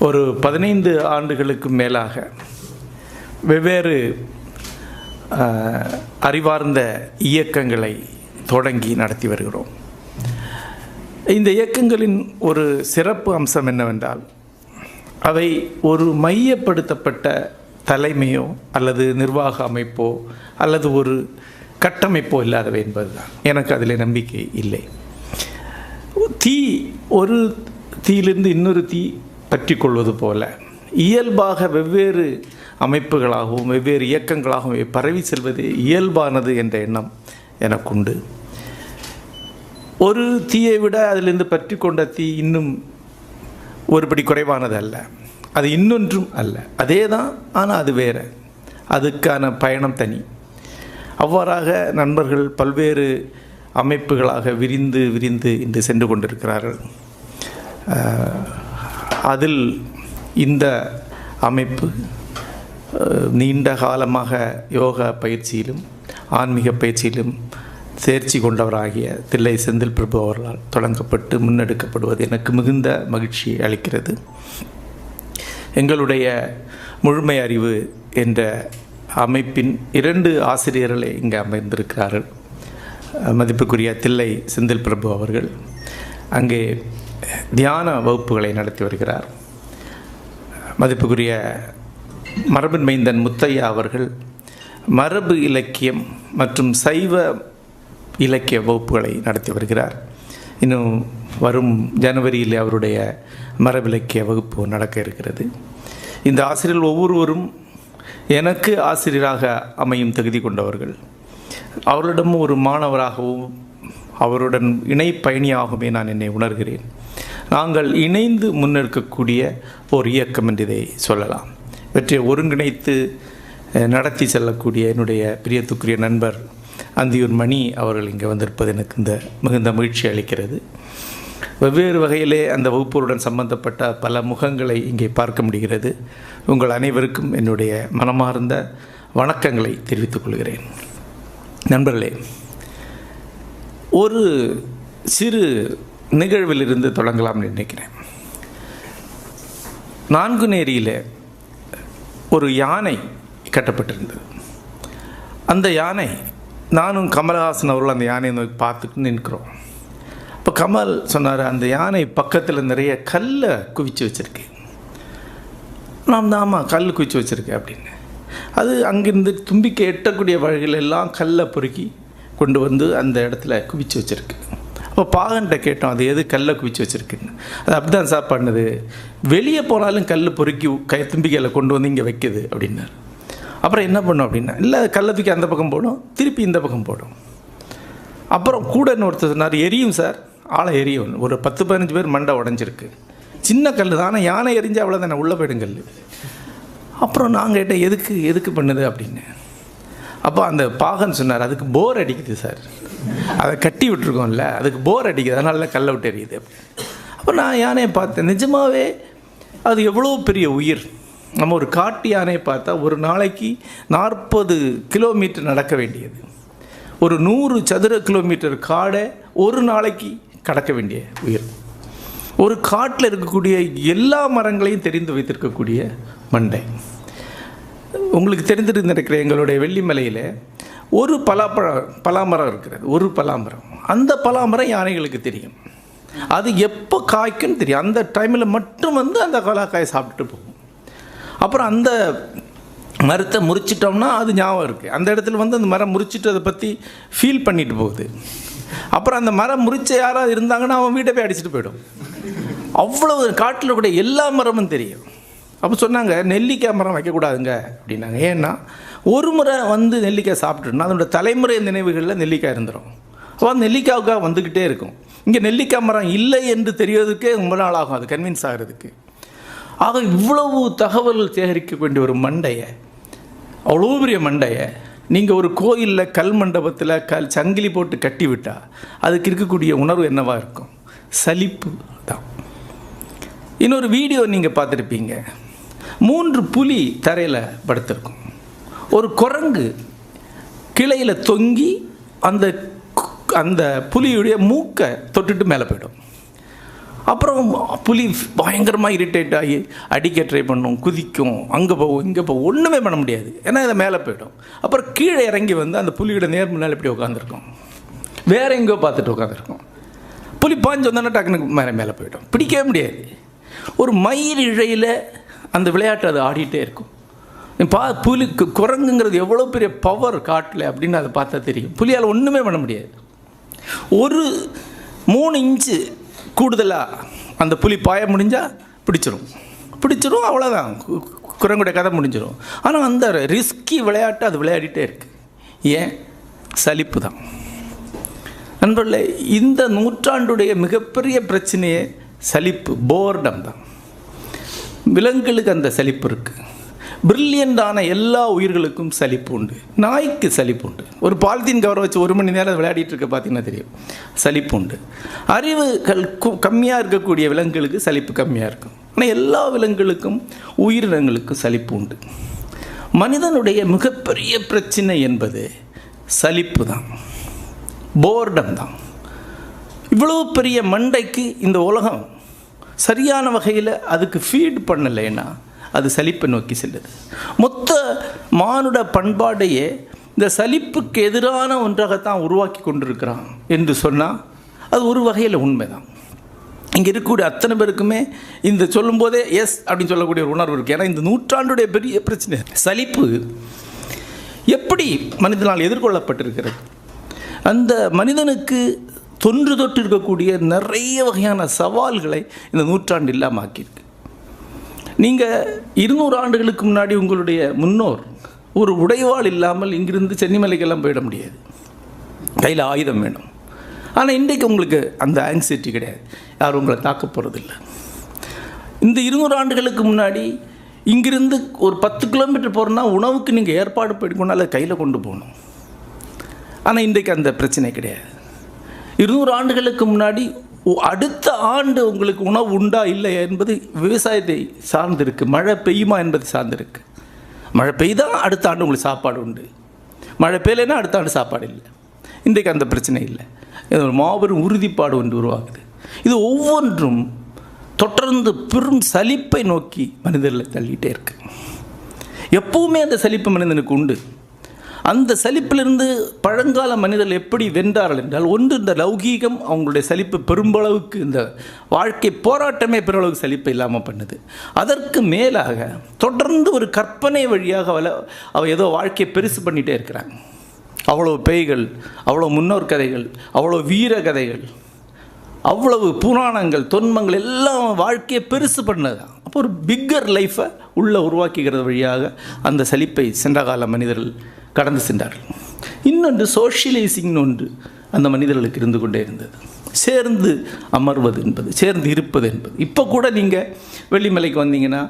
ஒரு 15 ஆண்டுகளுக்கு மேலாக வெவ்வேறு அறிவார்ந்த இயக்கங்களை தொடங்கி நடத்தி வருகிறோம். இந்த இயக்கங்களின் ஒரு சிறப்பு அம்சம் என்னவென்றால், அவை ஒரு மையப்படுத்தப்பட்ட தலைமையோ அல்லது நிர்வாக அமைப்போ அல்லது ஒரு கட்டமைப்போ இல்லாதவை என்பதுதான். எனக்கு அதில் நம்பிக்கை இல்லை. ஒரு தீயிலிருந்து இன்னொரு தீ பற்றி கொள்வது போல இயல்பாக வெவ்வேறு அமைப்புகளாகவும் வெவ்வேறு இயக்கங்களாகவும் பரவி செல்வது இயல்பானது என்ற எண்ணம் எனக்குண்டு. ஒரு தீயை விட அதிலிருந்து பற்றி கொண்ட தீ இன்னும் ஒருபடி குறைவானது அல்ல, அது இன்னொன்றும் அல்ல, அதே தான். ஆனால் அது வேறு, அதுக்கான பயணம் தனி. அவ்வாறாக நண்பர்கள் பல்வேறு அமைப்புகளாக விரிந்து விரிந்து இன்று சென்று கொண்டிருக்கிறார்கள். அதில் இந்த அமைப்பு நீண்ட காலமாக யோகா பயிற்சியிலும் ஆன்மீக பயிற்சியிலும் தேர்ச்சி கொண்டவராகிய தில்லை செந்தில் பிரபு அவர்களால் தொடங்கப்பட்டு முன்னெடுக்கப்படுவது எனக்கு மிகுந்த மகிழ்ச்சி அளிக்கிறது. எங்களுடைய முழுமை அறிவு என்ற அமைப்பின் 2 ஆசிரியர்களை இங்கே அமர்ந்திருக்கிறார்கள். மதிப்புக்குரிய தில்லை செந்தில் பிரபு அவர்கள் அங்கே தியான வகுப்புகளை நடத்தி வருகிறார். மதிப்புக்குரிய மரபின் மைந்தன் முத்தையா அவர்கள் மரபு இலக்கியம் மற்றும் சைவ இலக்கிய வகுப்புகளை நடத்தி வருகிறார். இன்னும் வரும் ஜனவரியில் அவருடைய மரபு இலக்கிய வகுப்பு நடக்க இருக்கிறது. இந்த ஆசிரியர்கள் ஒவ்வொருவரும் எனக்கு ஆசிரியராக அமையும் தகுதி கொண்டவர்கள். அவர்களிடம் ஒரு மாணவராகவும் அவருடன் இணை பயணியாகவே நான் என்னை உணர்கிறேன். நாங்கள் இணைந்து முன்னெடுக்கக்கூடிய ஒரு இயக்கம் என்று இதை சொல்லலாம். இவற்றை ஒருங்கிணைத்து நடத்தி செல்லக்கூடிய என்னுடைய பிரியத்துக்குரிய நண்பர் அந்தியூர் மணி அவர்கள் இங்கே வந்திருப்பது எனக்கு மிகுந்த மகிழ்ச்சி அளிக்கிறது. வெவ்வேறு வகையிலே அந்த வகுப்போருடன் சம்பந்தப்பட்ட பல முகங்களை இங்கே பார்க்க முடிகிறது. உங்கள் அனைவருக்கும் என்னுடைய மனமார்ந்த வணக்கங்களை தெரிவித்துக் கொள்கிறேன். நண்பர்களே, ஒரு சிறு நிகழ்விலிருந்து தொடங்கலாம்னு நினைக்கிறேன். நான்குநேரியில் ஒரு யானை கட்டப்பட்டிருந்தது. அந்த யானை, நானும் கமலஹாசன் அவர்கள் அந்த யானையை நோக்கி பார்த்துட்டு நிற்கிறோம். இப்போ கமல் சொன்னார், அந்த யானை பக்கத்தில் நிறைய கல்லை குவிச்சு வச்சுருக்கு. நாம் தான் ஆமாம் கல் குவிச்சு வச்சுருக்கேன் அப்படின்னு. அது அங்கிருந்து தும்பிக்கை எட்டக்கூடிய வழிகளெல்லாம் கல்லை பொறுக்கி கொண்டு வந்து அந்த இடத்துல குவிச்சு வச்சுருக்கு. அப்போ பாகன்கிட்ட கேட்டோம், அது எது கல்லை குவிச்சு வச்சுருக்குன்னு. அது அப்படி தான் சார் பண்ணுது, வெளியே போனாலும் கல் பொறுக்கி தும்பிக்கையில் கொண்டு வந்து இங்கே வைக்கிது அப்படின்னார். அப்புறம் என்ன பண்ணும் அப்படின்னா, இல்லை கல்லை தூக்கி அந்த பக்கம் போடும், திருப்பி இந்த பக்கம் போடும். அப்புறம் கூட ஒருத்தர் சொன்னார், எரியும் சார், ஆளை எரியும். ஒரு 10-15 பேர் மண்டை உடஞ்சிருக்கு. சின்ன கல் தான், ஆனால் யானை எரிஞ்சால் அவ்வளோதானே, உள்ளே போயிடுங்கல். அப்புறம் நான் கேட்டேன், எதுக்கு பண்ணுது அப்படின்னு. அப்போ அந்த பாகன் சொன்னார், அதுக்கு போர் அடிக்குது சார், அதை கட்டி விட்டுருக்கோம்ல, அதுக்கு போர் அடிக்குது, அதனால கல்லை விட்டு எரியுது அப்படின்னு. அப்போ நான் யானையை பார்த்தேன். நிஜமாகவே அது எவ்வளோ பெரிய உயிர். நம்ம ஒரு காட்டு யானையை பார்த்தா ஒரு நாளைக்கு 40 கிலோமீட்டர் நடக்க வேண்டியது, ஒரு 100 சதுர கிலோமீட்டர் காடை ஒரு நாளைக்கு கடக்க வேண்டிய உயிர். ஒரு காட்டில் இருக்கக்கூடிய எல்லா மரங்களையும் தெரிந்து வைத்திருக்கக்கூடிய மண்டை. உங்களுக்கு தெரிஞ்சிருந்து இருக்கிற எங்களுடைய வெள்ளிமலையில் ஒரு பலாமரம் இருக்கிறது, ஒரு பலாமரம். அந்த பலாமரம் யானைகளுக்கு தெரியும், அது எப்போ காய்க்குன்னு தெரியும். அந்த டைமில் மட்டும் வந்து அந்த பலாக்காயை சாப்பிட்டுட்டு போகும். அப்புறம் அந்த மரத்தை முறிச்சிட்டோம்னா அது ஞாபகம் இருக்குது, அந்த இடத்துல வந்து அந்த மரம் முறிச்சிட்டு அதை பற்றி ஃபீல் பண்ணிட்டு போகுது. அப்புறம் அந்த மரம் முறிச்ச யாராவது இருந்தாங்கன்னா அவன் வீட்டை போய் அடிச்சுட்டு போயிடும். அவ்வளவு காட்டில் கூட எல்லா மரமும் தெரியும். அப்போ சொன்னாங்க, நெல்லிக்காய் மரம் வைக்கக்கூடாதுங்க அப்படின்னாங்க. ஏன்னா ஒரு முறை வந்து நெல்லிக்காய் சாப்பிட்டுன்னா அதோட தலைமுறை நினைவுகளில் நெல்லிக்காய் இருந்துடும். அப்போ அந்த நெல்லிக்காவுக்காக வந்துக்கிட்டே இருக்கும். இங்கே நெல்லிக்காய் மரம் இல்லை என்று தெரிவதற்கே ரொம்ப நாள் ஆகும், அது கன்வின்ஸ் ஆகிறதுக்கு. ஆக இவ்வளவு தகவல் சேகரிக்க வேண்டிய ஒரு மண்டையை, அவ்வளோ பெரிய மண்டையை நீங்கள் ஒரு கோயிலில் கல் மண்டபத்தில் சங்கிலி போட்டு கட்டி விட்டால் அதுக்கு இருக்கக்கூடிய உணர்வு என்னவாக இருக்கும்? சலிப்பு தான். இன்னொரு வீடியோ நீங்கள் பார்த்துருப்பீங்க, 3 புலி தரையில் படுத்திருக்கும். ஒரு குரங்கு கிளையில் தொங்கி அந்த புலியுடைய மூக்கை தொட்டுட்டு மேலே போயிடும். அப்புறம் புலி பயங்கரமாக இரிட்டேட் ஆகி அடிக்க ட்ரை பண்ணும், குதிக்கும், அங்கே போகும் இங்கே போகும், ஒன்றுமே பண்ண முடியாது. ஏன்னா இதை மேலே போய்டும். அப்புறம் கீழே இறங்கி வந்து அந்த புலியோட நேர் முன்னால் இப்படி உட்காந்துருக்கும், வேற எங்கேயோ பார்த்துட்டு உட்காந்துருக்கும். புலி பாஞ்சு வந்தோன்னா டக்குனுக்கு மேலே போய்டும், பிடிக்கவே முடியாது. ஒரு மயில் இழையில் அந்த விளையாட்டு அது ஆடிட்டே இருக்கும். புலி குரங்குங்கிறது எவ்வளோ பெரிய பவர் காட்டில் அப்படின்னு அதை பார்த்தா தெரியும். புலியால் ஒன்றுமே பண்ண முடியாது. ஒரு 3 இன்ச்சு கூடுதலாக அந்த புலி பாய முடிஞ்சால் பிடிச்சிரும், அவ்வளோதான், குரங்குடைய கதை முடிஞ்சிடும். ஆனால் அந்த ரிஸ்கி விளையாட்டு அது விளையாடிட்டே இருக்குது. ஏன்? சலிப்பு தான். நண்பர்களே, இந்த நூற்றாண்டுடைய மிகப்பெரிய பிரச்சனையே சலிப்பு, போர்டம் தான். விலங்குகளுக்கு அந்த சலிப்பு இருக்குது. பிரில்லியண்டான எல்லா உயிர்களுக்கும் சலிப்பு உண்டு. நாய்க்கு சலிப்பு உண்டு. ஒரு பாலித்தீன் கவரை வச்சு 1 மணி நேரம் விளையாடிட்டு இருக்க பார்த்தீங்கன்னா தெரியும், சலிப்பு உண்டு. அறிவுகள் கம்மியாக இருக்கக்கூடிய விலங்குகளுக்கு சலிப்பு கம்மியாக இருக்கும். ஆனால் எல்லா விலங்குகளுக்கும் உயிரினங்களுக்கும் சலிப்பு உண்டு. மனிதனுடைய மிகப்பெரிய பிரச்சனை என்பது சலிப்பு தான், போர்டம் தான். இவ்வளோ பெரிய மண்டைக்கு இந்த உலகம் சரியான வகையில் அதுக்கு ஃபீட் பண்ணலைன்னா அது சலிப்பை நோக்கி செல்லுது. மொத்த மானுட பண்பாடையே இந்த சலிப்புக்கு எதிரான ஒன்றாகத்தான் உருவாக்கி கொண்டிருக்கிறான் என்று சொன்னால் அது ஒரு வகையில் உண்மைதான். இங்கே இருக்கக்கூடிய அத்தனை பேருக்குமே இந்த சொல்லும்போதே எஸ் அப்படின்னு சொல்லக்கூடிய ஒரு உணர்வு இருக்குது. ஏன்னா இந்த நூற்றாண்டுடைய பெரிய பிரச்சனை சலிப்பு எப்படி மனிதனால் எதிர்கொள்ளப்பட்டிருக்கிறது. அந்த மனிதனுக்கு தொன்று தொட்டு இருக்கக்கூடிய நிறைய வகையான சவால்களை இந்த நூற்றாண்டு இல்லாமல் ஆக்கியிருக்கு. நீங்கள் 200 ஆண்டுகளுக்கு முன்னாடி உங்களுடைய முன்னோர் ஒரு உடைவாள் இல்லாமல் இங்கிருந்து சென்னிமலைக்கெல்லாம் போயிட முடியாது, கையில் ஆயுதம் வேணும். ஆனால் இன்றைக்கு உங்களுக்கு அந்த ஆங்ஸைட்டி கிடையாது, யாரும் உங்களை தாக்க போகிறதில்லை. இந்த 200 ஆண்டுகளுக்கு முன்னாடி இங்கிருந்து ஒரு 10 கிலோமீட்டர் போகிறோன்னா உணவுக்கு நீங்கள் ஏற்பாடு பண்ணிக்கணும், அதை கையில் கொண்டு போகணும். ஆனால் இன்றைக்கு அந்த பிரச்சனை கிடையாது. 200 ஆண்டுகளுக்கு முன்னாடி அடுத்த ஆண்டு உங்களுக்கு உணவு உண்டா இல்லை என்பது விவசாயத்தை சார்ந்திருக்கு, மழை பெய்யுமா என்பது சார்ந்திருக்கு. மழை பெய்தால் அடுத்த ஆண்டு உங்களுக்கு சாப்பாடு உண்டு, மழை பெய்யலைன்னா அடுத்த ஆண்டு சாப்பாடு இல்லை. இன்றைக்கு அந்த பிரச்சனை இல்லை. இது ஒரு மாபெரும் உறுதிப்பாடு ஒன்று உருவாகுது. இது ஒவ்வொன்றும் தொடர்ந்து பெரும் சலிப்பை நோக்கி மனிதர்களை தள்ளிகிட்டே இருக்கு. எப்பவுமே அந்த சலிப்பு மனிதனுக்கு உண்டு. அந்த சலிப்பிலிருந்து பழங்கால மனிதர்கள் எப்படி வென்றார்கள் என்றால், ஒன்று இந்த லௌகீகம் அவங்களுடைய சலிப்பு பெரும்பளவுக்கு, இந்த வாழ்க்கை போராட்டமே பெருளவுக்கு சலிப்பை இல்லாமல் பண்ணுது. அதற்கு மேலாக தொடர்ந்து ஒரு கற்பனை வழியாக அவ ஏதோ வாழ்க்கையை பெருசு பண்ணிகிட்டே இருக்கிறாங்க. அவ்வளோ பேய்கள், அவ்வளோ முன்னோர் கதைகள், அவ்வளோ வீர கதைகள், அவ்வளவு புராணங்கள், தொன்மங்கள் எல்லாம் வாழ்க்கையை பெருசு பண்ணது. அப்போ ஒரு பிக்கர் லைஃப்பை உள்ளே உருவாக்கிக்கிறது வழியாக அந்த சலிப்பை சென்ற கால மனிதர்கள் கடந்து சென்றார்கள். இன்னொன்று சோஷியலைசிங்னு ஒன்று அந்த மனிதர்களுக்கு இருந்து கொண்டே இருந்தது. சேர்ந்து அமர்வது என்பது, சேர்ந்து இருப்பது என்பது. இப்போ கூட நீங்கள் வெள்ளிமலைக்கு வந்தீங்கன்னா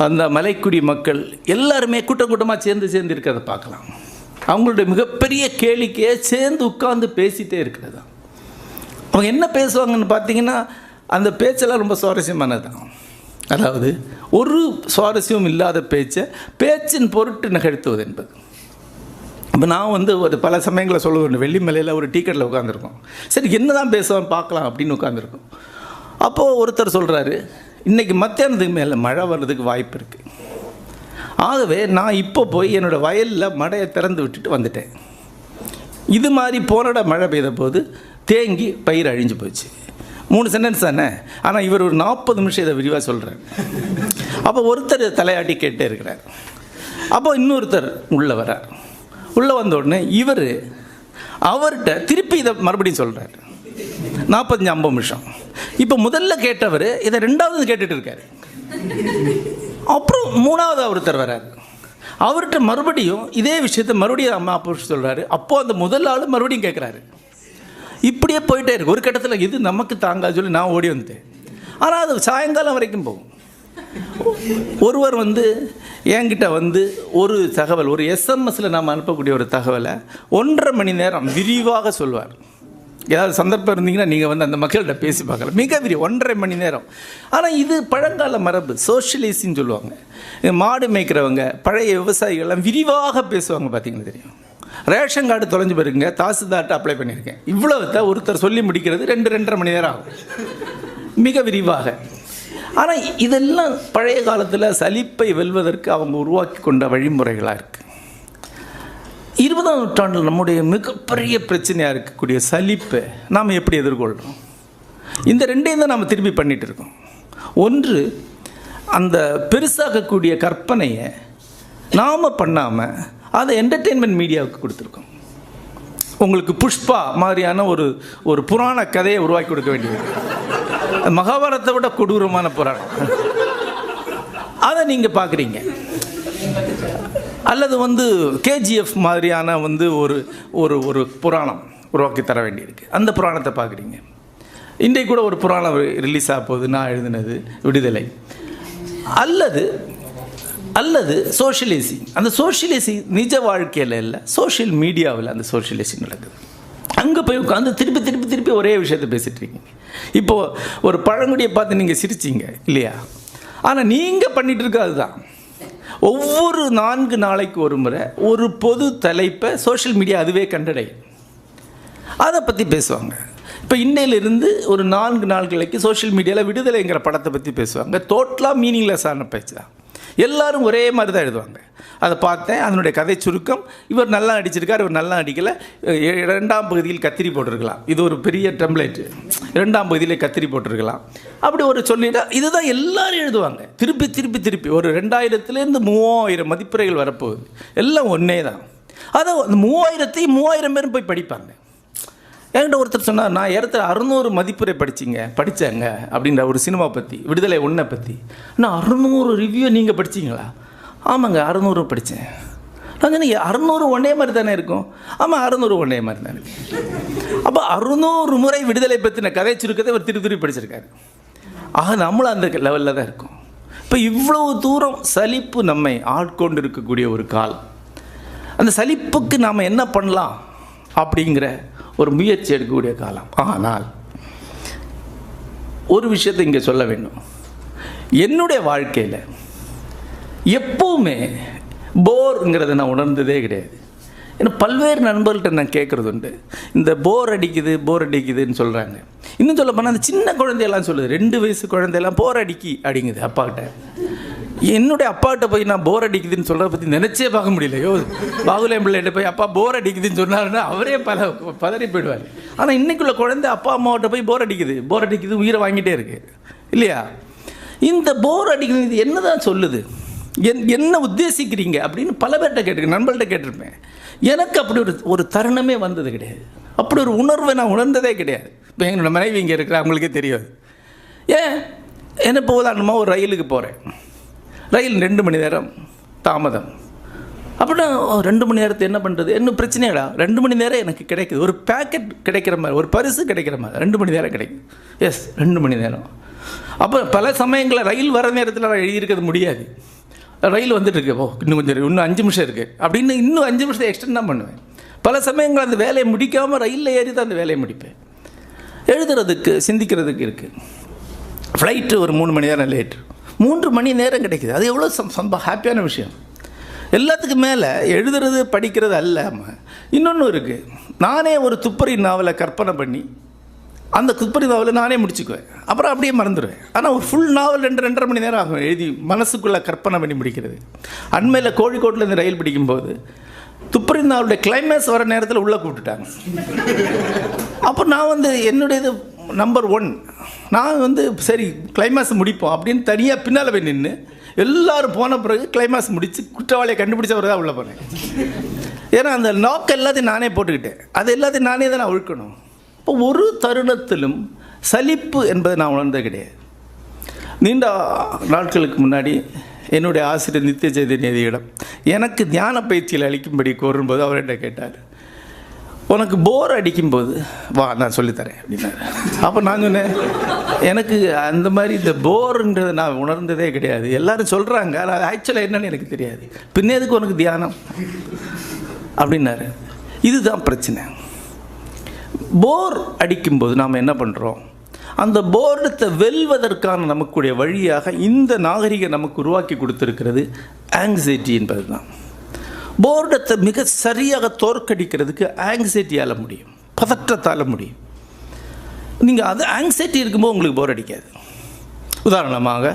அந்த மலைக்குடி மக்கள் எல்லாருமே கூட்டமாக சேர்ந்து இருக்கிறத பார்க்கலாம். அவங்களுடைய மிகப்பெரிய கேளிக்கையை சேர்ந்து உட்கார்ந்து பேசிகிட்டே இருக்கிறது. அவங்க என்ன பேசுவாங்கன்னு பார்த்தீங்கன்னா அந்த பேச்செல்லாம் ரொம்ப சுவாரஸ்யமானது தான். அதாவது ஒரு சுவாரஸ்யம் இல்லாத பேச்சின் பொருட்டு நிகழ்த்துவது என்பது. இப்போ நான் ஒரு பல சமயங்களை சொல்லுவேன், வெள்ளிமலையில் ஒரு டீக்கெட்டில் உட்காந்துருக்கோம். சரி என்ன தான் பேசுவான்னு பார்க்கலாம் அப்படின்னு உட்காந்துருக்கோம். அப்போது ஒருத்தர் சொல்கிறாரு, இன்றைக்கி மத்தியானத்துக்கு மேலே மழை வர்றதுக்கு வாய்ப்பு இருக்குது. ஆகவே நான் இப்போ போய் என்னோடய வயலில் மழையை திறந்து விட்டுட்டு வந்துட்டேன். இது மாதிரி போனட மழை பெய்த போது தேங்கி பயிர் அழிஞ்சு போச்சு. 3 சென்டென்ஸ் தானே. ஆனால் இவர் ஒரு 40 நிமிஷம் இதை விரிவாக சொல்கிறார். அப்போ ஒருத்தர் தலையாட்டி கேட்டே இருக்கிறார். அப்போ இன்னொருத்தர் உள்ளே வரார். உள்ளே வந்த உடனே அவர்கிட்ட திருப்பி இதை மறுபடியும் சொல்கிறார். 45-50 நிமிஷம். இப்போ முதல்ல கேட்டவர் இதை 2வது கேட்டுட்டு இருக்கார். அப்புறம் 3வது ஒருத்தர் வரார். அவர்கிட்ட மறுபடியும் இதே விஷயத்தை மறுபடியும் அம்மா அப்போ சொல்கிறாரு. அப்போது அந்த முதல் ஆள் மறுபடியும் கேட்குறாரு. இப்படியே போயிட்டே இருக்கு. ஒரு கட்டத்தில் இது நமக்கு தாங்காது சொல்லி நான் ஓடி வந்துட்டேன். ஆனால் அது சாயங்காலம் வரைக்கும் போகும். ஒருவர் என்கிட்ட ஒரு தகவல், ஒரு எஸ்எம்எஸில் நாம் அனுப்பக்கூடிய ஒரு தகவலை 1.5 மணி நேரம் விரிவாக சொல்வார். ஏதாவது சந்தர்ப்பம் இருந்தீங்கன்னா நீங்கள் அந்த மக்கள்கிட்ட பேசி பார்க்கலாம். மிக 1.5 மணி நேரம். ஆனால் இது பழங்கால மரபு, சோஷியலைசின்னு சொல்லுவாங்க. மாடு மேய்க்கிறவங்க, பழைய விவசாயிகள்லாம் விரிவாக பேசுவாங்க. பார்த்தீங்கன்னா தெரியும். ரேஷன் கார்டு தொலைஞ்சு போயிருங்க, தாசில்தார்ட்ட அப்ளை பண்ணியிருக்கேன், இவ்வளோத்தை ஒருத்தர் சொல்லி முடிக்கிறது 2-2.5 மணி நேரம் ஆகும். மிக விரிவாக. ஆனால் இதெல்லாம் பழைய காலத்தில் சலிப்பை வெல்வதற்கு அவங்க உருவாக்கி கொண்ட வழிமுறைகளாக இருக்குது. 20ஆம் நூற்றாண்டில் நம்முடைய மிகப்பெரிய பிரச்சனையாக இருக்கக்கூடிய சலிப்பை நாம் எப்படி எதிர்கொள்கிறோம்? இந்த ரெண்டையும் தான் நாம் திரும்பி பண்ணிகிட்டு இருக்கோம். ஒன்று, அந்த பெருசாகக்கூடிய கற்பனையை நாம் பண்ணாமல் அதை என்டர்டெயின்மெண்ட் மீடியாவுக்கு கொடுத்துருக்கோம். உங்களுக்கு புஷ்பா மாதிரியான ஒரு புராண கதையை உருவாக்கி கொடுக்க வேண்டியது, மகாபாரத்தை விட கொடூரமான புராணம், அதை நீங்கள் பார்க்குறீங்க. அல்லது கேஜிஎஃப் மாதிரியான ஒரு ஒரு புராணம் உருவாக்கி தர வேண்டியிருக்கு, அந்த புராணத்தை பார்க்குறீங்க. இன்றைக்கு கூட ஒரு புராணம் ரிலீஸ் ஆக போகுது, நான் எழுதினது, விடுதலை. அல்லது சோஷியலிசி. அந்த சோஷியலிசி நிஜ வாழ்க்கையில் இல்லை, சோஷியல் மீடியாவில் அந்த சோஷியலிசி நடக்குது. அங்கே போய் உட்காந்து திருப்பி திருப்பி திருப்பி ஒரே விஷயத்தை பேசிகிட்டு இருக்கீங்க. இப்போது ஒரு பழங்குடியை பார்த்து நீங்கள் சிரிச்சிங்க இல்லையா? ஆனால் நீங்கள் பண்ணிகிட்டு இருக்க அதுதான். ஒவ்வொரு 4 நாளைக்கு ஒரு முறை ஒரு பொது தலைப்பை சோஷியல் மீடியா அதுவே கண்டடையும், அதை பற்றி பேசுவாங்க. இப்போ இன்னையிலிருந்து ஒரு 4 நாட்களுக்கு சோஷியல் மீடியாவில் விடுதலைங்கிற படத்தை பற்றி பேசுவாங்க. டோட்டலாக மீனிங்லெஸ்ஸான பேச்சு தான். எல்லோரும் ஒரே மாதிரி தான் எழுதுவாங்க. அதை பார்த்தேன், அதனுடைய கதை சுருக்கம், இவர் நல்லா அடிச்சிருக்கார், இவர் நல்லா அடிக்கலை, 2ஆம் பகுதியில் கத்திரி போட்டிருக்கலாம், இது ஒரு பெரிய டெம்ப்ளேட்டு, 2ஆம் பகுதியில் கத்திரி போட்டிருக்கலாம், அப்படி ஒரு சொல்லிட்டா இதுதான் எல்லோரும் எழுதுவாங்க. திருப்பி திருப்பி திருப்பி ஒரு 2000லேருந்து 3000 மதிப்புரைகள் வரப்போகுது, எல்லாம் ஒன்றே தான். அதை 3000 பேரும் போய் படிப்பாங்க. என்கிட்ட ஒருத்தர் சொன்னார், நான் 600 மதிப்புரை படித்தேங்க அப்படின்ற ஒரு சினிமா பற்றி, விடுதலை 1 பற்றி. நான் 600 ரிவ்யூ நீங்கள் படிச்சிங்களா? ஆமாங்க 600 படித்தேன். நான் சொன்னேன் 600 ஒன்றே மாதிரி தானே இருக்கும். ஆமாம் 600 ஒன்றே மாதிரி தானே இருக்கு. அப்போ 600 முறை விடுதலை பற்றின கதை சுருக்கத்தை ஒரு திருப்பி படிச்சிருக்காரு. ஆக நம்மளும் அந்த லெவலில் தான் இருக்கும். இப்போ இவ்வளவு தூரம் சலிப்பு நம்மை ஆட்கொண்டு இருக்கக்கூடிய ஒரு காலம். அந்த சலிப்புக்கு நாம் என்ன பண்ணலாம் அப்படிங்கிற ஒரு முயற்சி எடுக்கக்கூடிய காலம். ஆனால் ஒரு விஷயத்தை இங்கே சொல்ல வேண்டும். என்னுடைய வாழ்க்கையில் எப்போவுமே போருங்கிறத நான் உணர்ந்ததே கிடையாது. ஏன்னா பல்வேறு நண்பர்கள்ட்ட நான் கேட்குறது உண்டு, இந்த போர் அடிக்குதுன்னு சொல்கிறாங்க. இன்னும் சொல்ல போனால் அந்த சின்ன குழந்தையெல்லாம் சொல்லுது, 2 வயசு குழந்தையெல்லாம் போர் அப்படிங்குது அப்பாக்கிட்ட. என்னுடைய அப்பாக்கிட்ட போய் நான் போர் அடிக்குதுன்னு சொல்கிறத பற்றி நினச்சே பார்க்க முடியலையோ. பாகுலேம் பிள்ளைகிட்ட போய் அப்பா போர் அடிக்குதுன்னு சொன்னாருன்னா அவரே பதறி போயிடுவார். ஆனால் இன்றைக்குள்ள குழந்தை அப்பா அம்மாவிட்ட போய் போர் அடிக்குது உயிரை வாங்கிட்டே இருக்கு இல்லையா? இந்த போர் அடிக்குது இது என்ன தான் சொல்லுது, என்ன உத்தேசிக்கிறீங்க அப்படின்னு பல பேர்கிட்ட கேட்டிருக்கேன், நண்பர்கள்ட்ட கேட்டிருப்பேன். எனக்கு அப்படி ஒரு தருணமே வந்தது கிடையாது. அப்படி ஒரு உணர்வை நான் உணர்ந்ததே கிடையாது. இப்போ எங்களோட மனைவி இங்கே இருக்கிற அவங்களுக்கே தெரியாது. என்ன இப்போ உதாரணமாக ஒரு ரயிலுக்கு போகிறேன், ரயில் 2 மணி நேரம் தாமதம். அப்படின்னா 2 மணி நேரத்தை என்ன பண்ணுறது, என்ன பிரச்சனைடா? 2 மணி நேரம் எனக்கு கிடைக்குது, ஒரு பேக்கெட் கிடைக்கிற மாதிரி, ஒரு பரிசு கிடைக்கிற மாதிரி 2 மணி நேரம் கிடைக்குது. எஸ் 2 மணி நேரம். அப்போ பல சமயங்களில் ரயில் வர நேரத்தில் நான் எழுதியிருக்கிறது முடியாது. ரயில் வந்துட்டுருக்கு, இன்னும் 5 நிமிஷம் இருக்குது அப்படின்னு இன்னும் 5 நிமிஷத்தை எக்ஸ்டெண்ட் தான் பண்ணுவேன். பல சமயங்கள் அந்த வேலையை முடிக்காமல் ரயிலில் ஏறி தான் அந்த வேலையை முடிப்பேன். எழுதுறதுக்கு சிந்திக்கிறதுக்கு இருக்குது. ஃப்ளைட்டு ஒரு 3 மணி நேரம் லேட்டு, 3 மணி நேரம் கிடைக்குது. அது எவ்வளோ ஹாப்பியான விஷயம். எல்லாத்துக்கும் மேலே எழுதுறது படிக்கிறது அல்லாமல் இன்னொன்று இருக்குது. நானே ஒரு துப்பறி நாவலை கற்பனை பண்ணி அந்த துப்பறி நாவலை நானே முடிச்சுக்குவேன், அப்புறம் அப்படியே மறந்துடுவேன். ஆனால் ஒரு ஃபுல் நாவல் 2-2.5 மணி நேரம் ஆகும் எழுதி மனசுக்குள்ளே கற்பனை பண்ணி முடிக்கிறது. அண்மையில் கோழிக்கோட்டிலேருந்து ரயில் பிடிக்கும்போது துப்பறி நாவலுடைய கிளைமேக்ஸ் வர நேரத்தில் உள்ளே கூப்பிட்டுட்டாங்க. அப்போ நான் என்னுடையது நம்பர் 1, நான் சரி கிளைமேக்ஸ் முடிப்போம் அப்படின்னு தனியாக பின்னால் போய் நின்று எல்லோரும் போன பிறகு கிளைமேக்ஸ் முடித்து குற்றவாளியை கண்டுபிடிச்ச பிறகு தான் உள்ளே போனேன். ஏன்னா அந்த லாக் எல்லாத்தையும் நானே போட்டுக்கிட்டேன், அது எல்லாத்தையும் நானே தான் நான் ஒழுக்கணும். இப்போ ஒரு தருணத்திலும் சலிப்பு என்பதை நான் உணர்ந்தது கிடையாது. நீண்ட நாட்களுக்கு முன்னாடி என்னுடைய ஆசிரியர் நித்திய சைதன்யதியிடம் எனக்கு தியான பயிற்சியில் அளிக்கும்படி கோரும்போது அவர் என்ன கேட்டார், உனக்கு போர் அடிக்கும்போது வா நான் சொல்லித்தரேன் அப்படின்னாரு. அப்போ நான் சொன்னேன், எனக்கு அந்த மாதிரி இந்த போருன்றதை நான் உணர்ந்ததே கிடையாது. எல்லோரும் சொல்கிறாங்க, அது ஆக்சுவலாக என்னன்னு எனக்கு தெரியாது. பின்னேதுக்கு உனக்கு தியானம் அப்படின்னாரு. இதுதான் பிரச்சனை. போர் அடிக்கும்போது நாம் என்ன பண்ணுறோம், அந்த போர்டத்தை வெல்வதற்கான நமக்குடைய வழியாக இந்த நாகரிகம் நமக்கு உருவாக்கி கொடுத்துருக்கிறது ஆங்ஸைட்டி என்பது தான். போர்டத்தை மிக சரியாக தோற்கடிக்கிறதுக்கு ஆங்ஸைட்டியால் முடியும், பதற்றத்தால் முடியும். நீங்கள் அது ஆங்ஸைட்டி இருக்கும்போது உங்களுக்கு போர் அடிக்காது. உதாரணமாக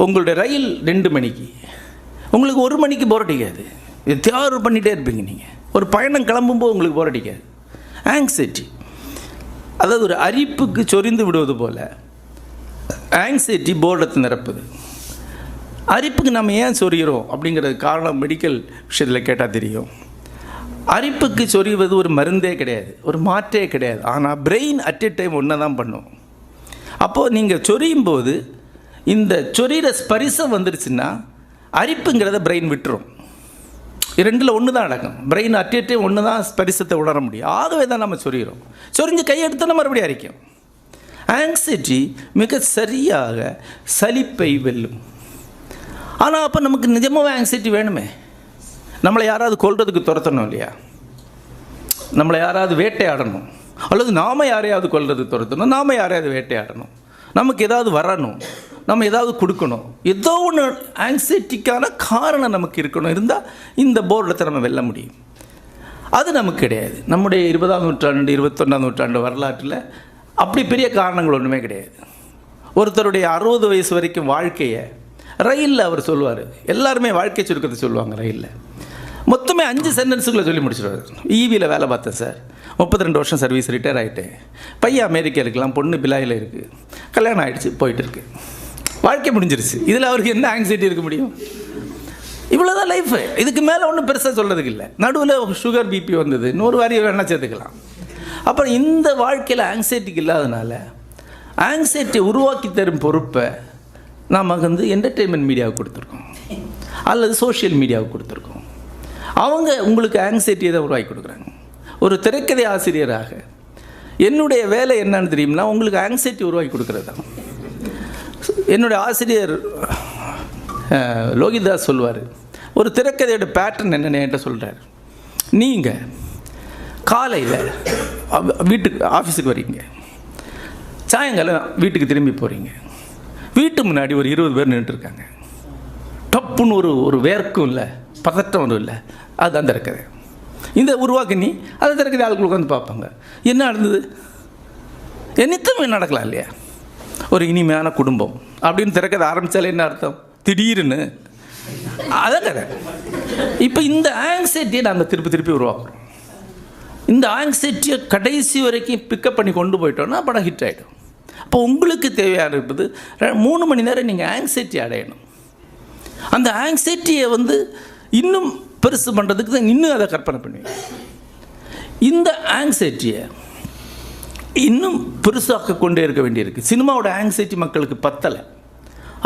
உங்களுடைய ரயில் 2 மணிக்கு, உங்களுக்கு 1 மணிக்கு போர் அடிக்காது. தியாகு பண்ணிகிட்டே இருப்பீங்க. நீங்கள் ஒரு பயணம் கிளம்பும்போது உங்களுக்கு போர் அடிக்காது. ஆங்ஸைட்டி, அதாவது ஒரு அரிப்புக்கு சொரிந்து விடுவது போல் ஆங்ஸைட்டி போர்டத்தை நிரப்புது. அரிப்புக்கு நம்ம ஏன் சொரிகிறோம் அப்படிங்கிறது காரணம் மெடிக்கல் விஷயத்தில் கேட்டால் தெரியும். அரிப்புக்கு சொரிவது ஒரு மருந்தே கிடையாது, ஒரு மாற்றே கிடையாது. ஆனால் பிரெயின் அட் எ டைம் ஒன்று தான் பண்ணும். அப்போது நீங்கள் சொரியும் போது இந்த சொரிகிற ஸ்பரிசம் வந்துடுச்சுன்னா அரிப்புங்கிறத பிரெயின் விட்டுரும். 2ல் ஒன்று தான் நடக்கும். பிரெயின் அட் எ டைம் ஒன்று தான் ஸ்பரிசத்தை உணர முடியும். ஆகவே தான் நம்ம சொரிகிறோம். சொரிஞ்சு கையெடுத்தோன்னா மறுபடியும் அரிக்கும். ஆங்ஸைட்டி மிக சரியாக சலிப்பை வெல்லும். ஆனால் அப்போ நமக்கு நிஜமாகவே ஆங்ஸைட்டி வேணுமே. நம்மளை யாராவது கொல்றதுக்கு துரத்தணும் இல்லையா? நம்மளை யாராவது வேட்டையாடணும், அல்லது நாம் யாரையாவது கொல்றதுக்கு துரத்தணும், நாம் யாரையாவது வேட்டையாடணும், நமக்கு ஏதாவது வரணும், நம்ம ஏதாவது கொடுக்கணும், ஏதோ ஒன்று ஆங்ஸைட்டிக்கான காரணம் நமக்கு இருக்கணும். இருந்தால் இந்த போர்டத்தை நம்ம வெல்ல முடியும். அது நமக்கு கிடையாது. நம்முடைய 20ஆம் நூற்றாண்டு 21ஆம் நூற்றாண்டு வரலாற்றில் அப்படி பெரிய காரணங்கள் ஒன்றுமே கிடையாது. ஒருத்தருடைய 60 வயசு வரைக்கும் வாழ்க்கையை ரயிலில் அவர் சொல்லுவார். எல்லாருமே வாழ்க்கை சுருக்கத்தை சொல்லுவாங்க ரயிலில். மொத்தமே 5 சென்டென்ஸுக்குள்ளே சொல்லி முடிச்சிடுவார். ஈவியில் வேலை பார்த்தேன் சார், 32 வருஷம் சர்வீஸ், ரிட்டையர் ஆகிட்டேன், பையன் அமெரிக்கா இருக்கலாம், பொண்ணு பிலாயில் இருக்குது, கல்யாணம் ஆகிடுச்சு, போயிட்டு இருக்கு, வாழ்க்கை முடிஞ்சிருச்சு. இதில் அவருக்கு என்ன ஆங்ஸைட்டி இருக்க முடியும்? இவ்வளோதான் லைஃபு. இதுக்கு மேலே ஒன்றும் பெருசாக சொல்கிறதுக்கு இல்லை. நடுவில் சுகர் பிபி வந்தது, 100 வாரி வேணால் சேர்த்துக்கலாம். அப்புறம் இந்த வாழ்க்கையில் ஆங்ஸைட்டிக்கு இல்லாதனால ஆங்ஸைட்டியை உருவாக்கி தரும் பொறுப்பை நாம் என்டர்டெயின்மெண்ட் மீடியாவுக்கு கொடுத்துருக்கோம், அல்லது சோஷியல் மீடியாவுக்கு கொடுத்துருக்கோம். அவங்க உங்களுக்கு ஆங்ஸைட்டியை தான் உருவாக்கி கொடுக்குறாங்க. ஒரு திரைக்கதை ஆசிரியராக என்னுடைய வேலை என்னன்னு தெரியும்னா, உங்களுக்கு ஆங்ஸைட்டி உருவாக்கி கொடுக்குறது தான். என்னுடைய ஆசிரியர் லோகிதாஸ் சொல்லுவார், ஒரு திரைக்கதையோட பேட்டர்ன் என்னென்னு என்கிட்ட சொல்கிறார். நீங்கள் காலையில் ஆஃபீஸுக்கு வரீங்க, சாயங்காலம் வீட்டுக்கு திரும்பி போகிறீங்க. வீட்டு முன்னாடி ஒரு 20 பேர் நின்றுட்டுருக்காங்க. டப்புன்னு ஒரு வேர்க்கும் இல்லை, பதட்டம் ஒன்றும் இல்லை. அதுதான் திறக்கதை. இந்த உருவாக்கி நீ அதை திறக்கதை ஆளுக்குள்ள உட்காந்து பார்ப்பாங்க. என்ன நடந்தது? என்னத்தமே நடக்கலாம் இல்லையா? ஒரு இனிமையான குடும்பம் அப்படின்னு திறக்கதை ஆரம்பித்தாலே என்ன அர்த்தம்? திடீர்னு அதான் கதை. இப்போ இந்த ஆங்ஸைட்டியை நாங்கள் திருப்பி உருவாக்குறோம். இந்த ஆங்ஸைட்டியை கடைசி வரைக்கும் பிக்கப் பண்ணி கொண்டு போயிட்டோன்னா படம் ஹிட் ஆகிடும். அப்போ உங்களுக்கு தேவையான இருப்பது 3 மணி நேரம் நீங்கள் ஆங்ஸைட்டி அடையணும். அந்த ஆங்ஸைட்டியை இன்னும் பெருசு பண்ணுறதுக்கு தான் இன்னும் அதை கற்பனை பண்ணுவீங்க. இந்த ஆங்ஸைட்டியை இன்னும் பெருசாக்க கொண்டே இருக்க வேண்டியிருக்கு. சினிமாவோட ஆங்ஸைட்டி மக்களுக்கு பத்தலை.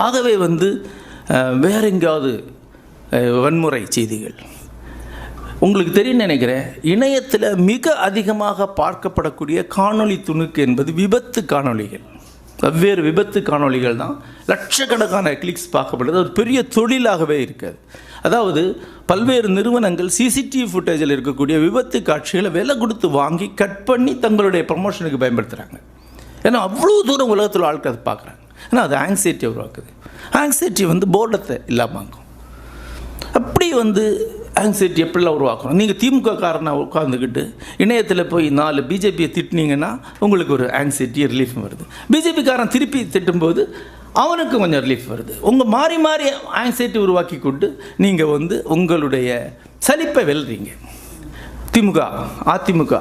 ஆகவே வேற எங்கேயாவது வன்முறை செய்திகள். உங்களுக்கு தெரியும் நினைக்கிறேன், இணையத்தில் மிக அதிகமாக பார்க்கப்படக்கூடிய காணொளி துணுக்கு என்பது விபத்து காணொளிகள். வெவ்வேறு விபத்து காணொளிகள் தான் லட்சக்கணக்கான கிளிக்ஸ் பார்க்கப்படுது. ஒரு பெரிய தொழிலாகவே இருக்காது. அதாவது பல்வேறு நிறுவனங்கள் சிசிடிவி ஃபுட்டேஜில் இருக்கக்கூடிய விபத்து காட்சிகளை விலை கொடுத்து வாங்கி கட் பண்ணி தங்களுடைய ப்ரமோஷனுக்கு பயன்படுத்துகிறாங்க. ஏன்னா அவ்வளோ தூரம் உலகத்தில் ஆட்கள் அதை பார்க்குறாங்க. ஏன்னா அது ஆங்ஸைட்டியை உருவாக்குது. ஆங்ஸைட்டி போர்டத்தை இல்லாமல் அப்படி ஆங்ஸைட்டி எப்படிலாம் உருவாக்கணும்? நீங்கள் திமுக காரனாக உட்காந்துக்கிட்டு இணையத்தில் போய் 4 பிஜேபியை திட்டினீங்கன்னா உங்களுக்கு ஒரு ஆங்ஸைட்டி ரிலீஃப் வருது. பிஜேபிக்காரன் திருப்பி திட்டும்போது அவனுக்கு கொஞ்சம் ரிலீஃப் வருது. உங்கள் மாறி மாறி ஆங்ஸைட்டி உருவாக்கி கொண்டு நீங்கள் உங்களுடைய சலிப்பை வெல்றீங்க. திமுக, அதிமுக,